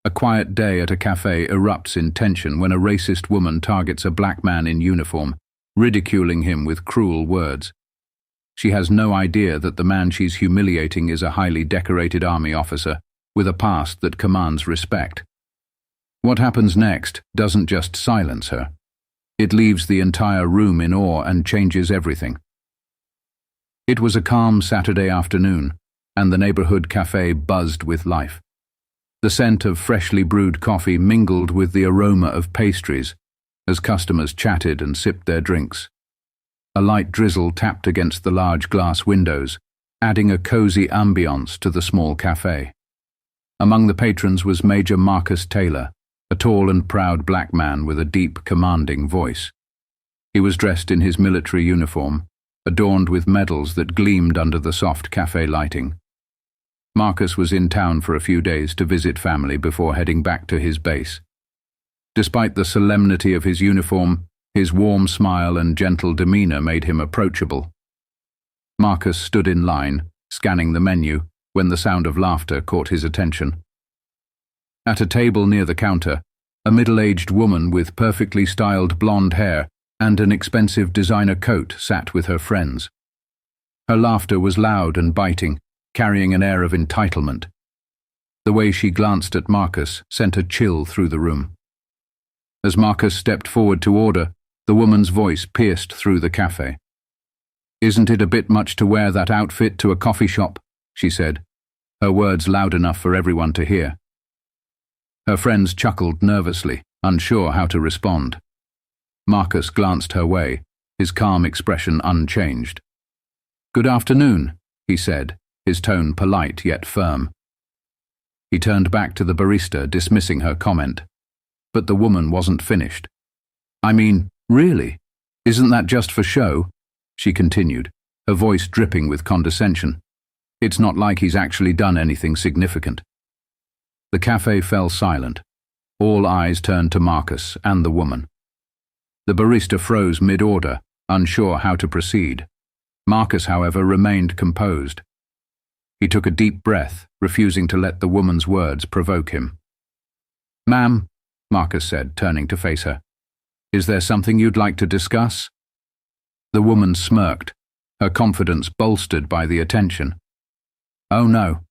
A quiet day at a cafe erupts in tension when a racist woman targets a black man in uniform, ridiculing him with cruel words. She has no idea that the man she's humiliating is a highly decorated army officer with a past that commands respect. What happens next doesn't just silence her. It leaves the entire room in awe and changes everything. It was a calm Saturday afternoon, and the neighborhood cafe buzzed with life. The scent of freshly brewed coffee mingled with the aroma of pastries as customers chatted and sipped their drinks. A light drizzle tapped against the large glass windows, adding a cozy ambiance to the small cafe. Among the patrons was Major Marcus Taylor, a tall and proud black man with a deep, commanding voice. He was dressed in his military uniform, adorned with medals that gleamed under the soft cafe lighting. Marcus was in town for a few days to visit family before heading back to his base. Despite the solemnity of his uniform, his warm smile and gentle demeanor made him approachable. Marcus stood in line, scanning the menu, when the sound of laughter caught his attention. At a table near the counter, a middle-aged woman with perfectly styled blonde hair and an expensive designer coat sat with her friends. Her laughter was loud and biting, carrying an air of entitlement. The way she glanced at Marcus sent a chill through the room. As Marcus stepped forward to order, the woman's voice pierced through the cafe. "Isn't it a bit much to wear that outfit to a coffee shop?" she said, her words loud enough for everyone to hear. Her friends chuckled nervously, unsure how to respond. Marcus glanced her way, his calm expression unchanged. "Good afternoon," he said, his tone polite yet firm. He turned back to the barista, dismissing her comment. But the woman wasn't finished. "I mean, really? Isn't that just for show?" she continued, her voice dripping with condescension. "It's not like he's actually done anything significant." The cafe fell silent. All eyes turned to Marcus and the woman. The barista froze mid-order, unsure how to proceed. Marcus, however, remained composed. He took a deep breath, refusing to let the woman's words provoke him. "Ma'am," Marcus said, turning to face her, "is there something you'd like to discuss?" The woman smirked, her confidence bolstered by the attention. "Oh no.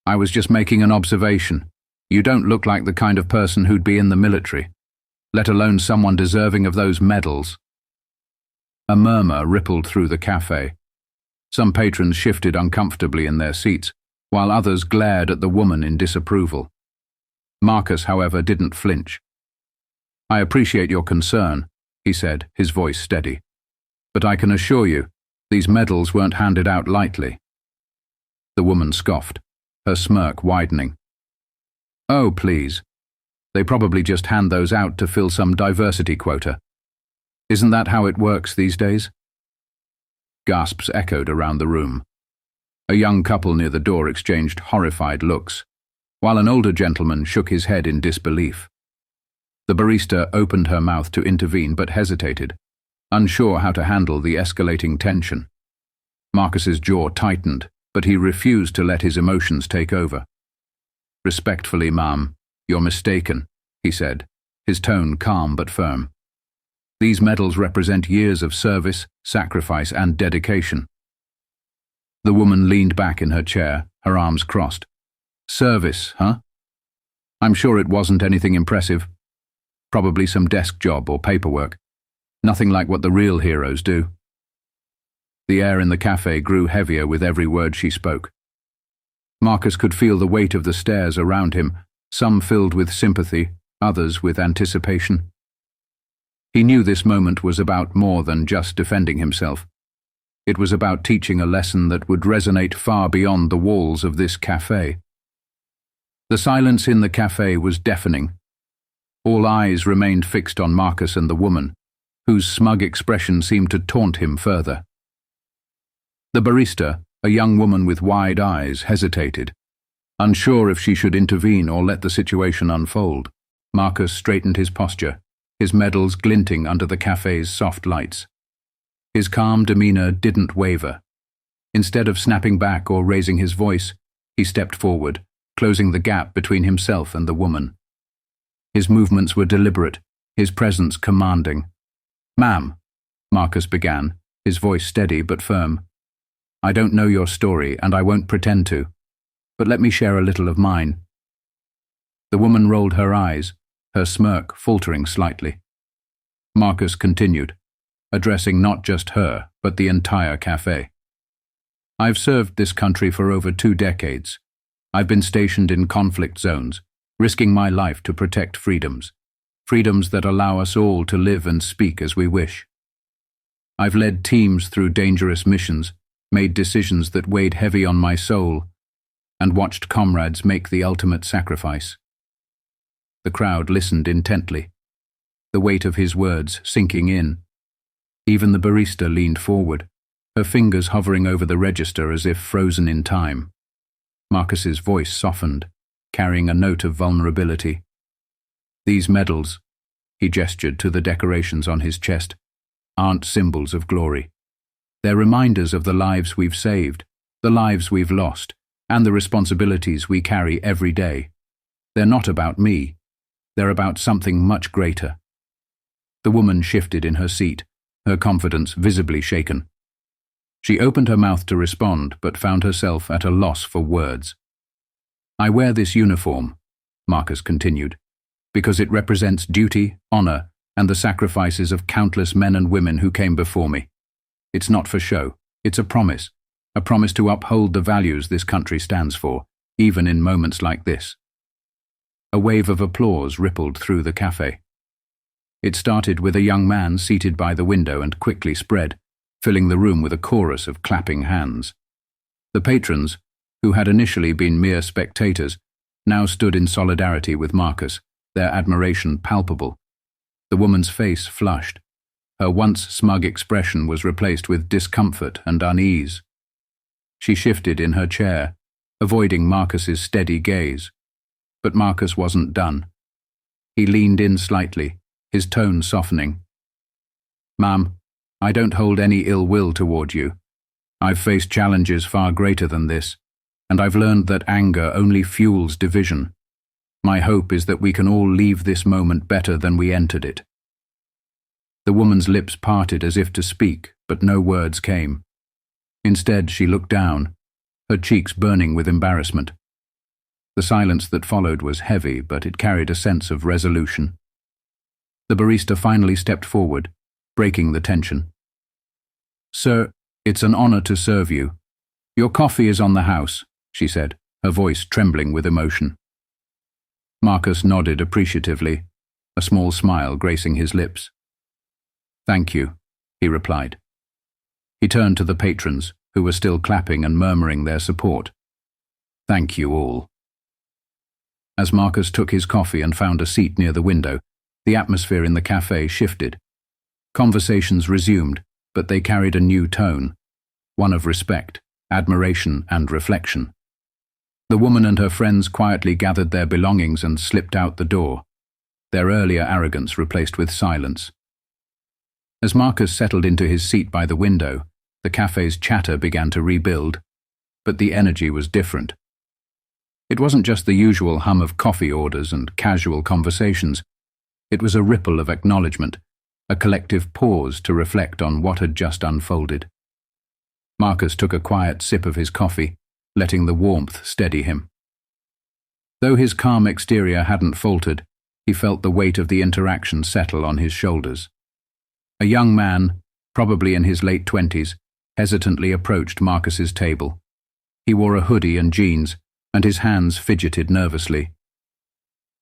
I was just making an observation. You don't look like the kind of person who'd be in the military, let alone someone deserving of those medals." A murmur rippled through the cafe. Some patrons shifted uncomfortably in their seats, while others glared at the woman in disapproval. Marcus, however, didn't flinch. "I appreciate your concern," he said, his voice steady. "But I can assure you, these medals weren't handed out lightly." The woman scoffed, her smirk widening. "Oh, please. They probably just hand those out to fill some diversity quota. Isn't that how it works these days?" Gasps echoed around the room. A young couple near the door exchanged horrified looks, while an older gentleman shook his head in disbelief. The barista opened her mouth to intervene but hesitated, unsure how to handle the escalating tension. Marcus's jaw tightened, but he refused to let his emotions take over. "Respectfully, ma'am, you're mistaken," he said, his tone calm but firm. "These medals represent years of service, sacrifice, and dedication." The woman leaned back in her chair, her arms crossed. "Service, huh? I'm sure it wasn't anything impressive. Probably some desk job or paperwork. Nothing like what the real heroes do." The air in the cafe grew heavier with every word she spoke. Marcus could feel the weight of the stares around him, some filled with sympathy, others with anticipation. He knew this moment was about more than just defending himself. It was about teaching a lesson that would resonate far beyond the walls of this cafe. The silence in the cafe was deafening. All eyes remained fixed on Marcus and the woman, whose smug expression seemed to taunt him further. The barista, a young woman with wide eyes, hesitated, unsure if she should intervene or let the situation unfold. Marcus straightened his posture, his medals glinting under the cafe's soft lights. His calm demeanor didn't waver. Instead of snapping back or raising his voice, he stepped forward, closing the gap between himself and the woman. His movements were deliberate, his presence commanding. "Ma'am," Marcus began, his voice steady but firm. "I don't know your story, and I won't pretend to, but let me share a little of mine." The woman rolled her eyes, her smirk faltering slightly. Marcus continued, addressing not just her, but the entire café. "I've served this country for over 2 decades. I've been stationed in conflict zones, risking my life to protect freedoms that allow us all to live and speak as we wish. I've led teams through dangerous missions, made decisions that weighed heavy on my soul, and watched comrades make the ultimate sacrifice." The crowd listened intently, the weight of his words sinking in. Even the barista leaned forward, her fingers hovering over the register as if frozen in time. Marcus's voice softened, carrying a note of vulnerability. "These medals," he gestured to the decorations on his chest, "aren't symbols of glory. They're reminders of the lives we've saved, the lives we've lost, and the responsibilities we carry every day. They're not about me. They're about something much greater." The woman shifted in her seat, her confidence visibly shaken. She opened her mouth to respond, but found herself at a loss for words. "I wear this uniform," Marcus continued, "because it represents duty, honor, and the sacrifices of countless men and women who came before me. It's not for show. It's a promise to uphold the values this country stands for, even in moments like this." A wave of applause rippled through the café. It started with a young man seated by the window and quickly spread, filling the room with a chorus of clapping hands. The patrons, who had initially been mere spectators, now stood in solidarity with Marcus, their admiration palpable. The woman's face flushed. Her once smug expression was replaced with discomfort and unease. She shifted in her chair, avoiding Marcus's steady gaze. But Marcus wasn't done. He leaned in slightly, his tone softening. "Ma'am, I don't hold any ill will toward you. I've faced challenges far greater than this, and I've learned that anger only fuels division. My hope is that we can all leave this moment better than we entered it." The woman's lips parted as if to speak, but no words came. Instead, she looked down, her cheeks burning with embarrassment. The silence that followed was heavy, but it carried a sense of resolution. The barista finally stepped forward, breaking the tension. "Sir, it's an honor to serve you. Your coffee is on the house," she said, her voice trembling with emotion. Marcus nodded appreciatively, a small smile gracing his lips. "Thank you," he replied. He turned to the patrons, who were still clapping and murmuring their support. "Thank you all." As Marcus took his coffee and found a seat near the window, the atmosphere in the café shifted. Conversations resumed, but they carried a new tone, one of respect, admiration, and reflection. The woman and her friends quietly gathered their belongings and slipped out the door, their earlier arrogance replaced with silence. As Marcus settled into his seat by the window, the café's chatter began to rebuild, but the energy was different. It wasn't just the usual hum of coffee orders and casual conversations. It was a ripple of acknowledgement, a collective pause to reflect on what had just unfolded. Marcus took a quiet sip of his coffee, letting the warmth steady him. Though his calm exterior hadn't faltered, he felt the weight of the interaction settle on his shoulders. A young man, probably in his late 20s, hesitantly approached Marcus's table. He wore a hoodie and jeans, and his hands fidgeted nervously.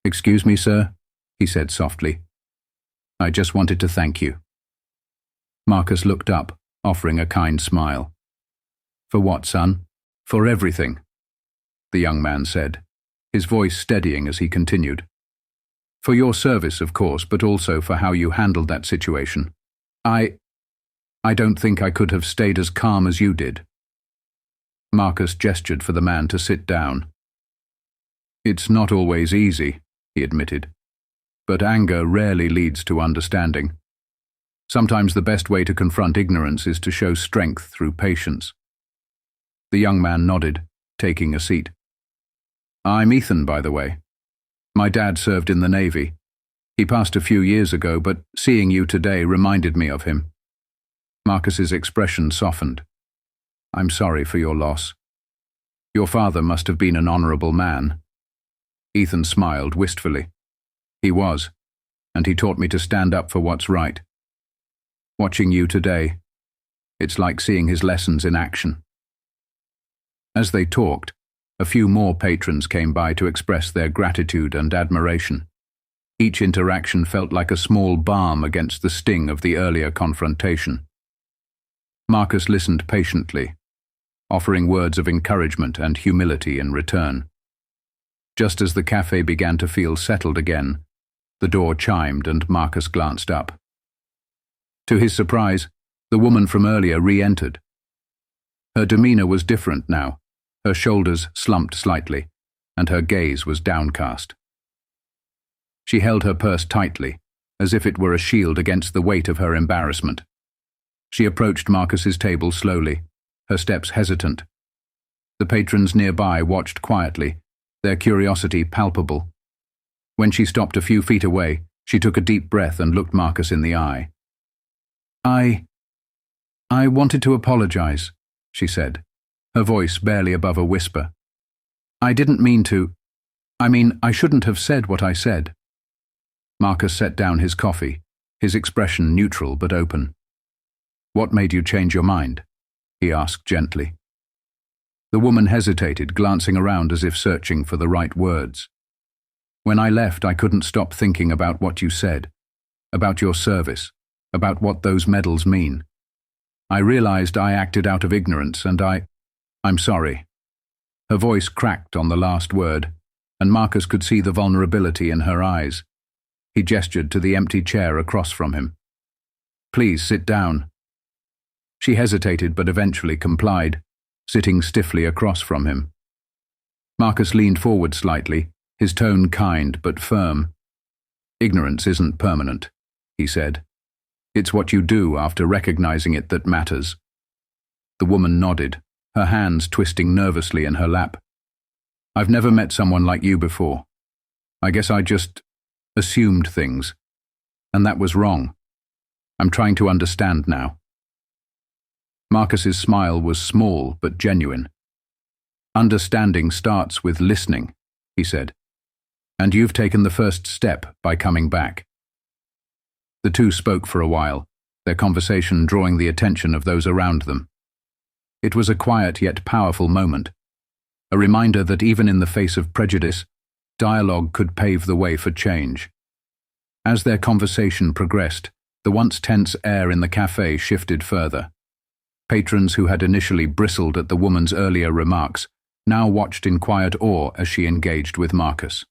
"Excuse me, sir," he said softly. "I just wanted to thank you." Marcus looked up, offering a kind smile. "For what, son?" "For everything," the young man said, his voice steadying as he continued. "For your service, of course, but also for how you handled that situation. I don't think I could have stayed as calm as you did." Marcus gestured for the man to sit down. "It's not always easy," he admitted, "but anger rarely leads to understanding. Sometimes the best way to confront ignorance is to show strength through patience." The young man nodded, taking a seat. I'm Ethan, by the way. My dad served in the Navy. He passed a few years ago, but seeing you today reminded me of him. Marcus's expression softened. I'm sorry for your loss. Your father must have been an honorable man. Ethan smiled wistfully. He was, and he taught me to stand up for what's right. Watching you today, it's like seeing his lessons in action. As they talked, a few more patrons came by to express their gratitude and admiration. Each interaction felt like a small balm against the sting of the earlier confrontation. Marcus listened patiently, offering words of encouragement and humility in return. Just as the cafe began to feel settled again, the door chimed and Marcus glanced up. To his surprise, the woman from earlier re-entered. Her demeanor was different now. Her shoulders slumped slightly, and her gaze was downcast. She held her purse tightly, as if it were a shield against the weight of her embarrassment. She approached Marcus's table slowly, her steps hesitant. The patrons nearby watched quietly, their curiosity palpable. When she stopped a few feet away, she took a deep breath and looked Marcus in the eye. I wanted to apologize, she said, her voice barely above a whisper. I didn't mean to. I shouldn't have said what I said. Marcus set down his coffee, his expression neutral but open. What made you change your mind? He asked gently. The woman hesitated, glancing around as if searching for the right words. When I left, I couldn't stop thinking about what you said, about your service, about what those medals mean. I realized I acted out of ignorance and I'm sorry. Her voice cracked on the last word, and Marcus could see the vulnerability in her eyes. He gestured to the empty chair across from him. Please sit down. She hesitated but eventually complied, sitting stiffly across from him. Marcus leaned forward slightly, his tone kind but firm. Ignorance isn't permanent, he said. It's what you do after recognizing it that matters. The woman nodded, her hands twisting nervously in her lap. I've never met someone like you before. I guess I just assumed things, and that was wrong. I'm trying to understand now. Marcus's smile was small but genuine. Understanding starts with listening, he said, and you've taken the first step by coming back. The two spoke for a while, their conversation drawing the attention of those around them. It was a quiet yet powerful moment, a reminder that even in the face of prejudice, dialogue could pave the way for change. As their conversation progressed, the once tense air in the cafe shifted further. Patrons who had initially bristled at the woman's earlier remarks now watched in quiet awe as she engaged with Marcus.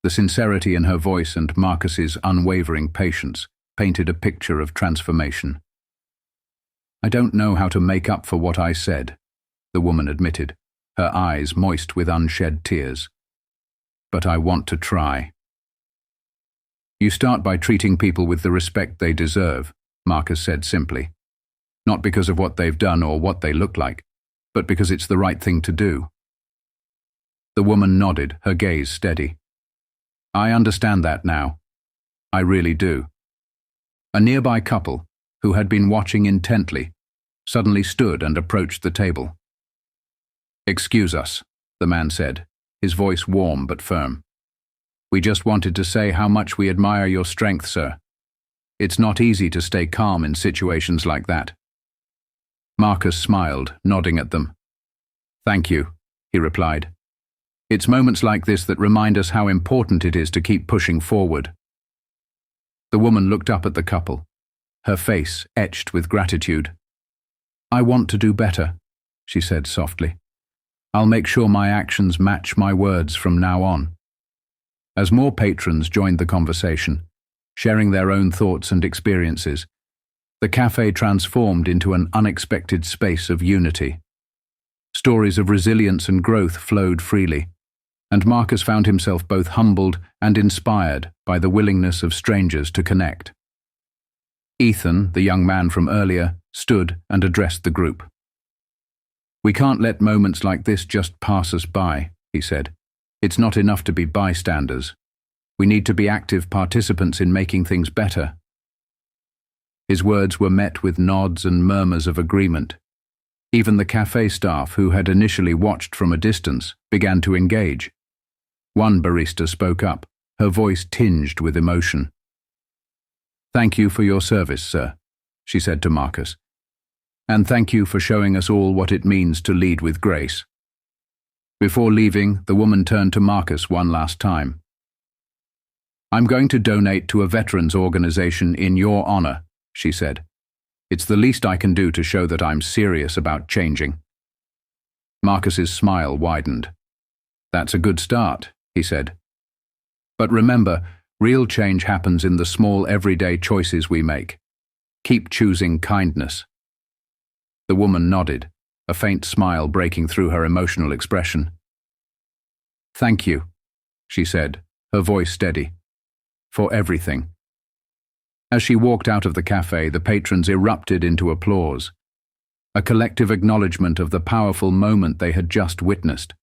The sincerity in her voice and Marcus's unwavering patience painted a picture of transformation. I don't know how to make up for what I said, the woman admitted, her eyes moist with unshed tears. But I want to try. You start by treating people with the respect they deserve, Marcus said simply. Not because of what they've done or what they look like, but because it's the right thing to do. The woman nodded, her gaze steady. I understand that now. I really do. A nearby couple, who had been watching intently, suddenly stood and approached the table. Excuse us, the man said, his voice warm but firm. We just wanted to say how much we admire your strength, sir. It's not easy to stay calm in situations like that. Marcus smiled, nodding at them. Thank you, he replied. It's moments like this that remind us how important it is to keep pushing forward. The woman looked up at the couple, her face etched with gratitude. I want to do better, she said softly. I'll make sure my actions match my words from now on. As more patrons joined the conversation, sharing their own thoughts and experiences, the cafe transformed into an unexpected space of unity. Stories of resilience and growth flowed freely, and Marcus found himself both humbled and inspired by the willingness of strangers to connect. Ethan, the young man from earlier, stood and addressed the group. We can't let moments like this just pass us by, he said. It's not enough to be bystanders. We need to be active participants in making things better. His words were met with nods and murmurs of agreement. Even the café staff, who had initially watched from a distance, began to engage. One barista spoke up, her voice tinged with emotion. "Thank you for your service, sir," she said to Marcus. "And thank you for showing us all what it means to lead with grace." Before leaving, the woman turned to Marcus one last time. "I'm going to donate to a veterans organization in your honor," she said. "It's the least I can do to show that I'm serious about changing." Marcus's smile widened. "That's a good start," he said. "But remember, real change happens in the small everyday choices we make. Keep choosing kindness." The woman nodded, a faint smile breaking through her emotional expression. "Thank you," she said, her voice steady, "for everything." As she walked out of the cafe, the patrons erupted into applause, a collective acknowledgement of the powerful moment they had just witnessed.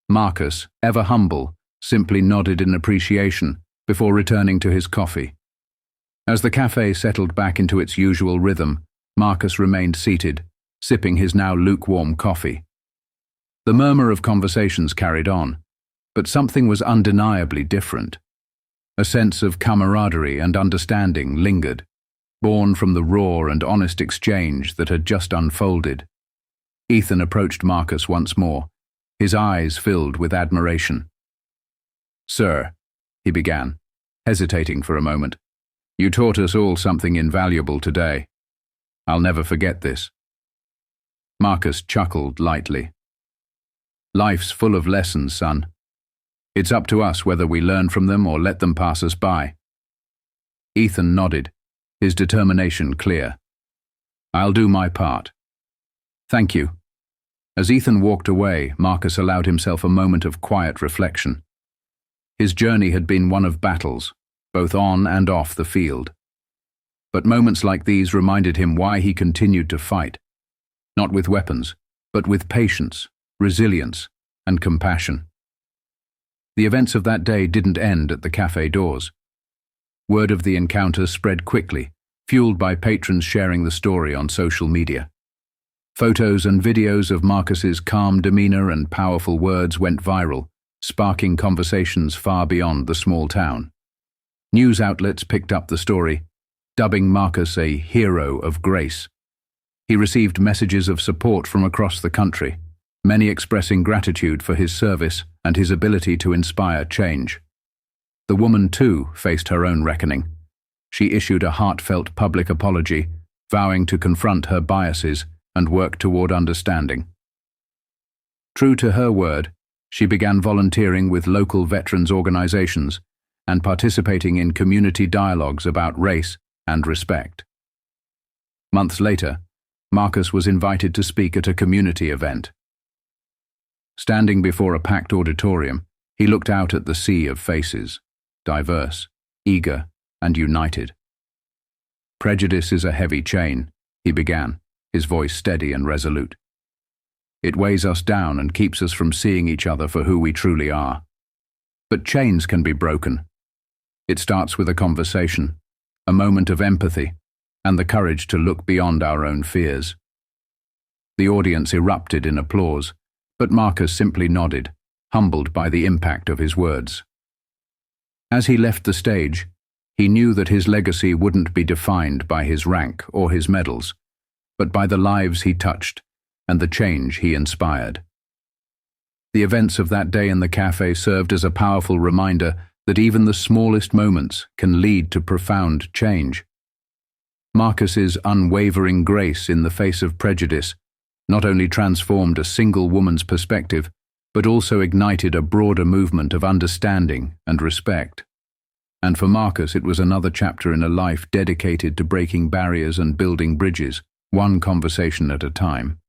Marcus, ever humble, simply nodded in appreciation before returning to his coffee. As the cafe settled back into its usual rhythm, Marcus remained seated, sipping his now lukewarm coffee. The murmur of conversations carried on, but something was undeniably different. A sense of camaraderie and understanding lingered, born from the raw and honest exchange that had just unfolded. Ethan approached Marcus once more, his eyes filled with admiration. "Sir," he began, hesitating for a moment, "you taught us all something invaluable today. I'll never forget this." Marcus chuckled lightly. "Life's full of lessons, son. It's up to us whether we learn from them or let them pass us by." Ethan nodded, his determination clear. "I'll do my part." "Thank you." As Ethan walked away, Marcus allowed himself a moment of quiet reflection. His journey had been one of battles, both on and off the field. But moments like these reminded him why he continued to fight. Not with weapons, but with patience, resilience, and compassion. The events of that day didn't end at the cafe doors. Word of the encounter spread quickly, fueled by patrons sharing the story on social media. Photos and videos of Marcus's calm demeanor and powerful words went viral, sparking conversations far beyond the small town. News outlets picked up the story, dubbing Marcus a hero of grace. He received messages of support from across the country, many expressing gratitude for his service and his ability to inspire change. The woman, too, faced her own reckoning. She issued a heartfelt public apology, vowing to confront her biases and work toward understanding. True to her word, she began volunteering with local veterans organizations and participating in community dialogues about race and respect. Months later, Marcus was invited to speak at a community event. Standing before a packed auditorium, he looked out at the sea of faces, diverse, eager, and united. "Prejudice is a heavy chain," he began, his voice steady and resolute. "It weighs us down and keeps us from seeing each other for who we truly are. But chains can be broken. It starts with a conversation, a moment of empathy, and the courage to look beyond our own fears." The audience erupted in applause, but Marcus simply nodded, humbled by the impact of his words. As he left the stage, he knew that his legacy wouldn't be defined by his rank or his medals, but by the lives he touched and the change he inspired. The events of that day in the cafe served as a powerful reminder that even the smallest moments can lead to profound change. Marcus's unwavering grace in the face of prejudice not only transformed a single woman's perspective, but also ignited a broader movement of understanding and respect. And for Marcus, it was another chapter in a life dedicated to breaking barriers and building bridges, one conversation at a time.